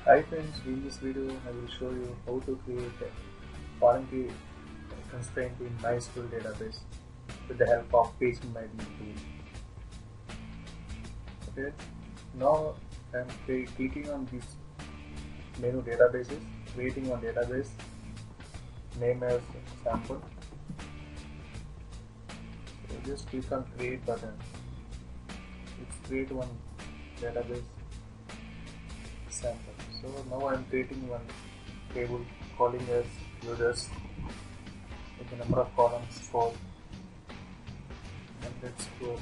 Hi friends, in this video I will show you how to create a foreign key constraint in MySQL database with the help of phpmyadmin tool. Okay, now I am clicking on this menu databases, creating one database, name as sample. So just click on create button. Let's create one database sample. So now I am creating one table calling as users with the number of columns 4, and let's go.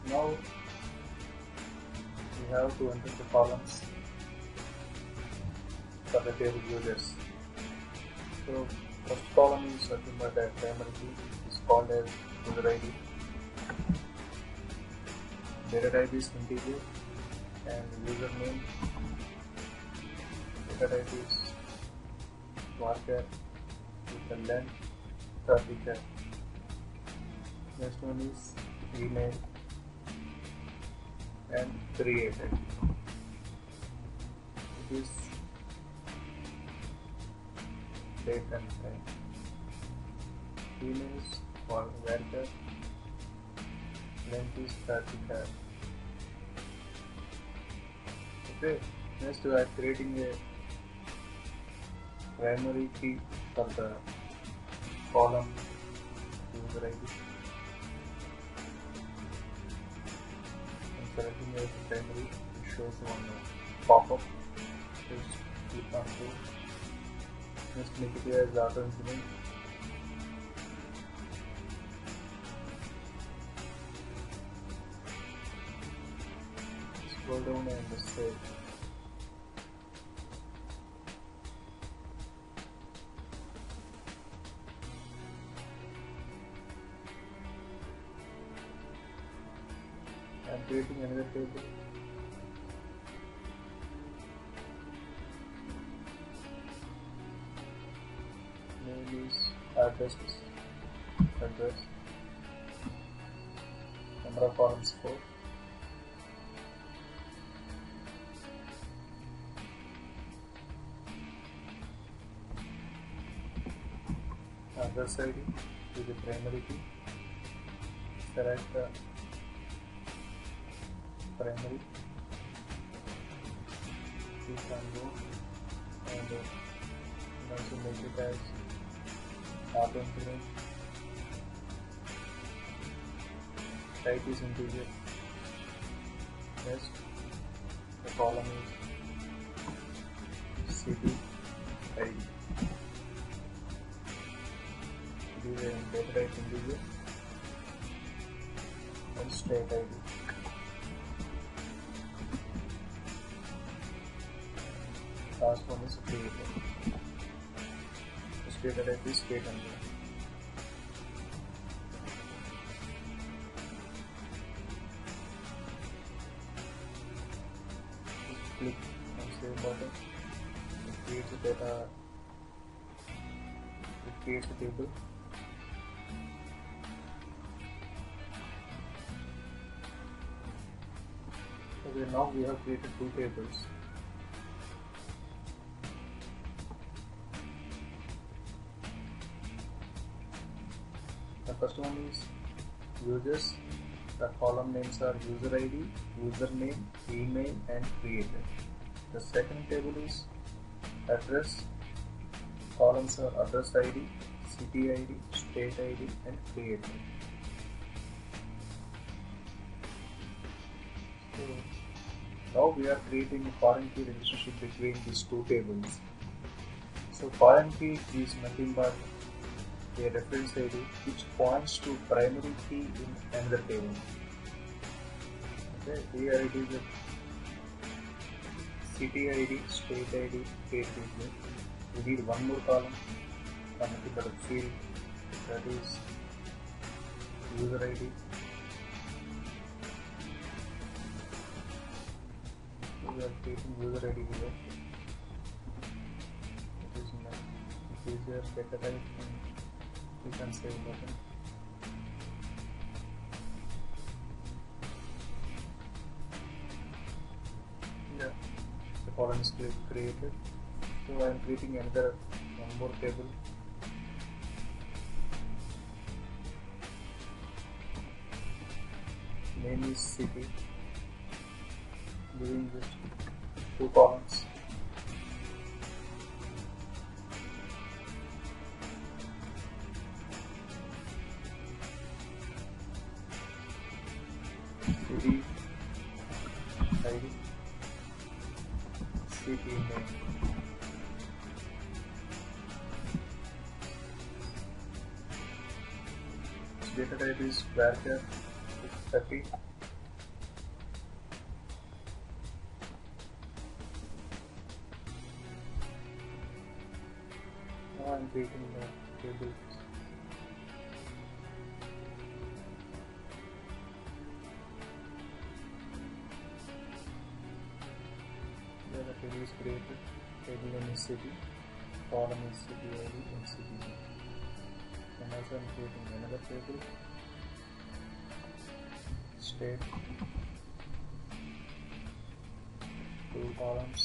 Now we have to enter the columns for the table users. So first column is nothing but a primary key, is called as user ID. Data type is integer and username. Data type is varchar with the length 30 char. Next one is email and created. It is date and time. Email is for varchar, length is 30 char. Okay, next we are creating a primary key for the column user ID. I'm selecting as primary, it shows one pop-up. Just click on to. Just make it as auto increment. Scroll down and just save. I am creating another table. Name is address. Number of columns 4. Address ID is the primary key. Select the primary. Click on go and also make it as auto increment. Type is integer. Next, the column is city ID. It is a data type integer and state ID. Last one is created. This data type is state and just click on save button. It creates a data. It creates a table. Okay, now we have created two tables. The first one is users. The column names are user ID, username, email and created. The second table is address. Columns are address ID, city ID, state ID and created. So now we are creating a foreign key relationship between these two tables. So foreign key is nothing but a reference ID which points to primary key in another table. Okay, here it is a city ID, state ID, date ID. We need one more column for nothing but a field, that is user ID. We are creating user ID here. It is user data type and we can save button. Yeah, column is created. So I am creating another one more table. Name is city, giving just 2 columns. City ID, city name. Data type is varchar 30. Now I am creating the table. Here the table is created. Table name is city, column is city ID and city name. And also I am creating another table. State, 2 columns.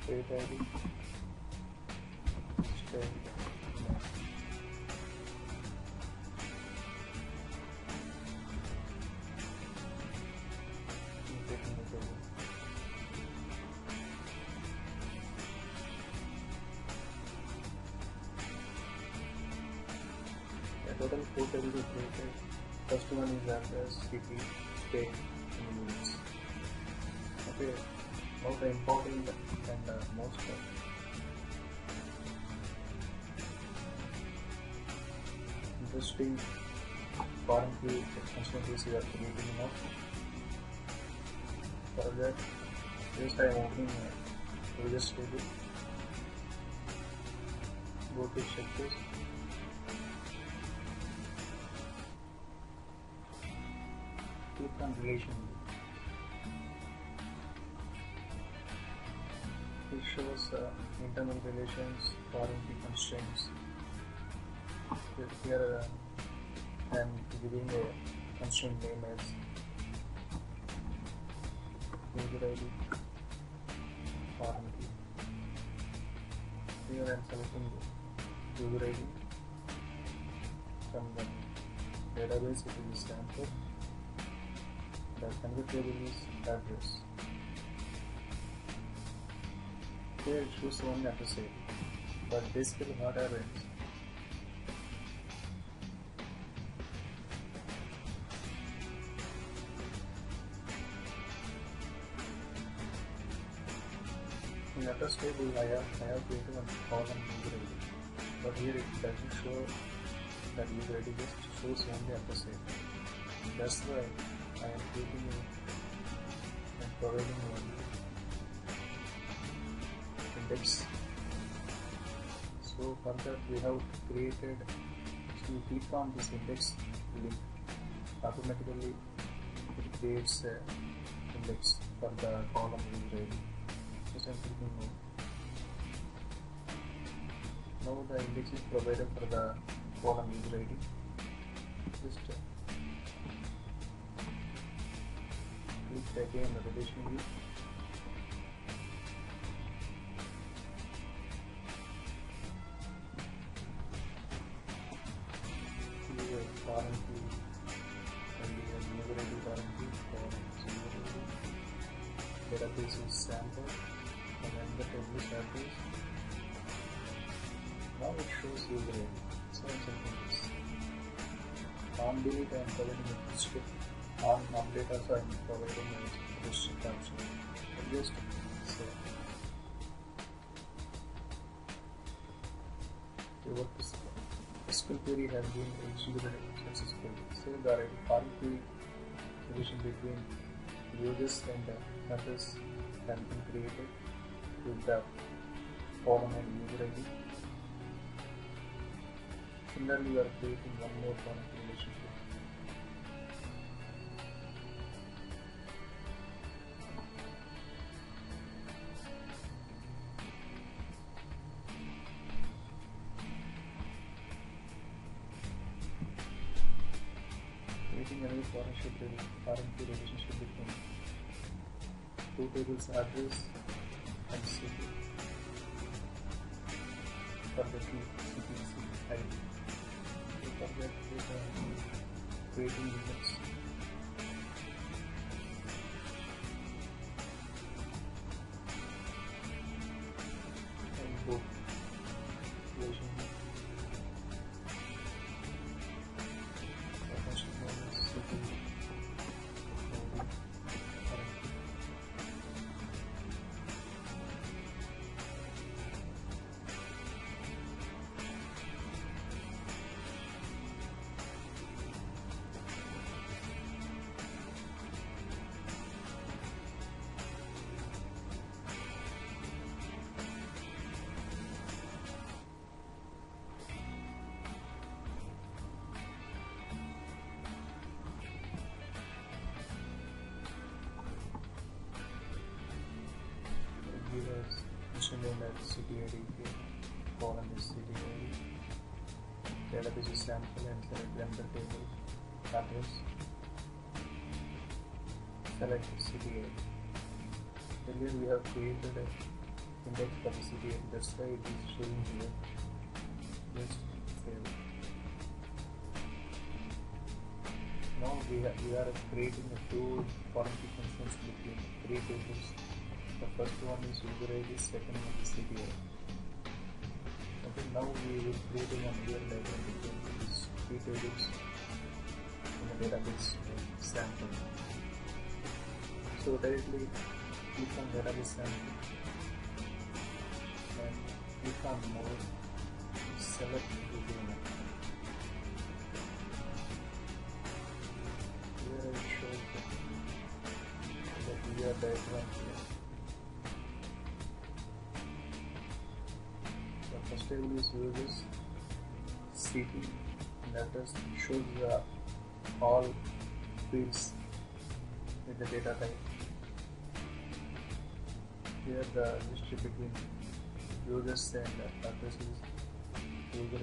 State ID, state name. I'm taking the table. Total 4 tables are created. First one is address, city, state, and units. Okay, now the important and most interesting foreign key functionalities we are creating now. For that, first I am opening a users table. Go to checkers. Click on relation. It shows internal relations, foreign key constraints. Here I am giving a constraint name as user ID, foreign key. Here I am selecting the user ID from the database. It will stand for. The another table is address. Here it shows only address ID, but this will not have it. In address table, I have created one column user ID, but here it doesn't show that user ID, just shows only address ID. That's why I am creating and providing one index. So for that we have created, so you click on this index link, automatically it creates an index for the column user ID. Just I am clicking now. Now the index is provided for the column user ID. Just click again the relation view. Here foreign key and user ID foreign key, database is sample and then the table is address. Now it shows user ID. So I'm checking this. On delete I am providing a script. On update also I am providing a restrict option. Just save. What is SQL query has been executed successfully. Save the foreign key relation between users and methods can be created with the column and user ID. Similarly, we are creating one more foreign key relationship. Creating establishing any foreign key relationship between two tables, address and city, for the key city ID. We forget with creating limits. And book relation. City. Give us name as city ID here, column is city ID, database is sample and select lambda table, address, select city ID. Earlier we have created an index for the city ID, that's why it is showing here. Just save it. Now we are creating a two foreign key functions between three tables. The first one is user ID, second one is city ID. Okay, now we will create one here diagram between these three tables in the database sample. So directly click on database sample and click on more, select the here it shows the clear diagram here. First table is users, city, and address shows all fields with the data type. Here the history between users and address is user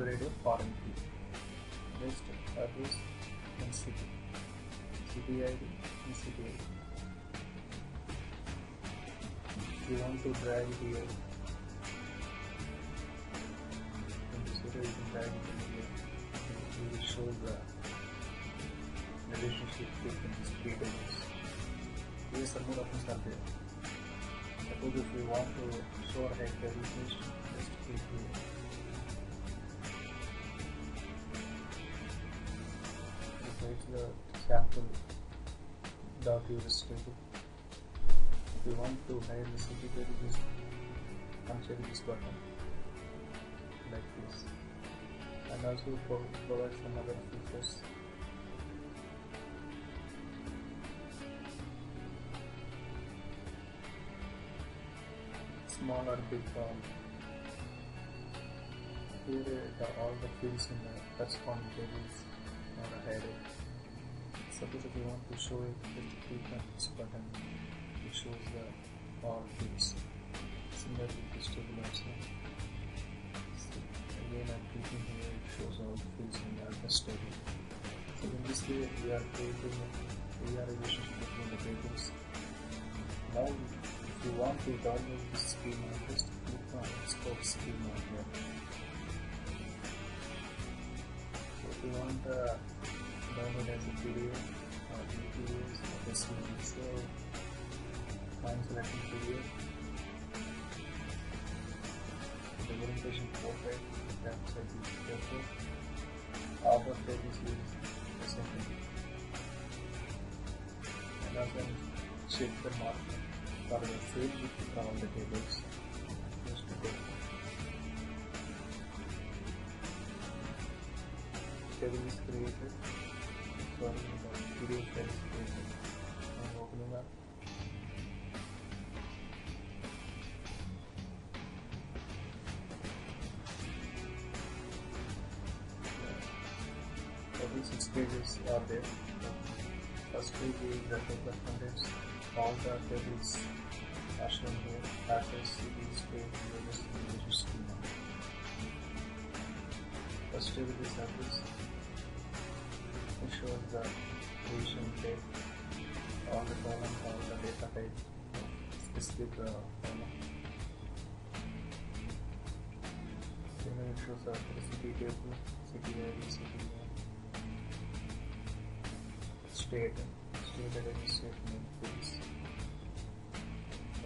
ID of foreign key. Next address and city ID and city ID. We want to drag here in this area, you can drag it in here. We will show the relationship between these three tables. Here some more options are there. Suppose if we want to show our head table, just click here. It's the sample .us table. If you want to hide the city table, just uncheck this button like this, and also provide some other features. Small or big font. Here all the fields in the corresponding tables are hidden. Suppose if you want to show it, just click on this button. It shows the all fields. Similar with this table also. So again I'm clicking here, it shows all the fields in the address table. So in this way we are creating a relationship between the tables. Now if you want to download this schema, just click on export schema here. So if you want download as a PDF or videos or SVG, so I'm selecting PDF. The orientation portrait, that's a portrait. Author tables is the second. And also check the mark for the same with all the tables. Just to go. Table is created. Sorry, the PDF file is created. I'm opening up. Every 6 pages are there. First page is the table contents. All the tables are shown here. Address, city, state, users, schema. First table is address. shows the position date, all the column, all the data type, specific column. Then it shows the city table, city ID, city name, state identity, state name, please.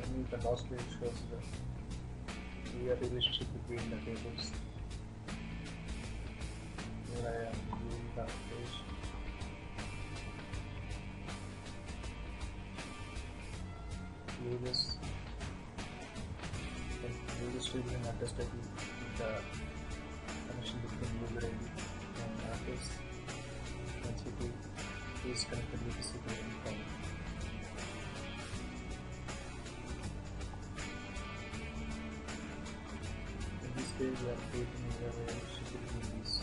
And the lastly it shows the relationship between the tables. Here I am viewing the page. View this. Then view this table and address table with the connection between user ID and address and city is connected with the city ID column. In this page we are creating a relationship between these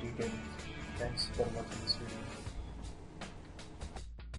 details. Thanks for watching this.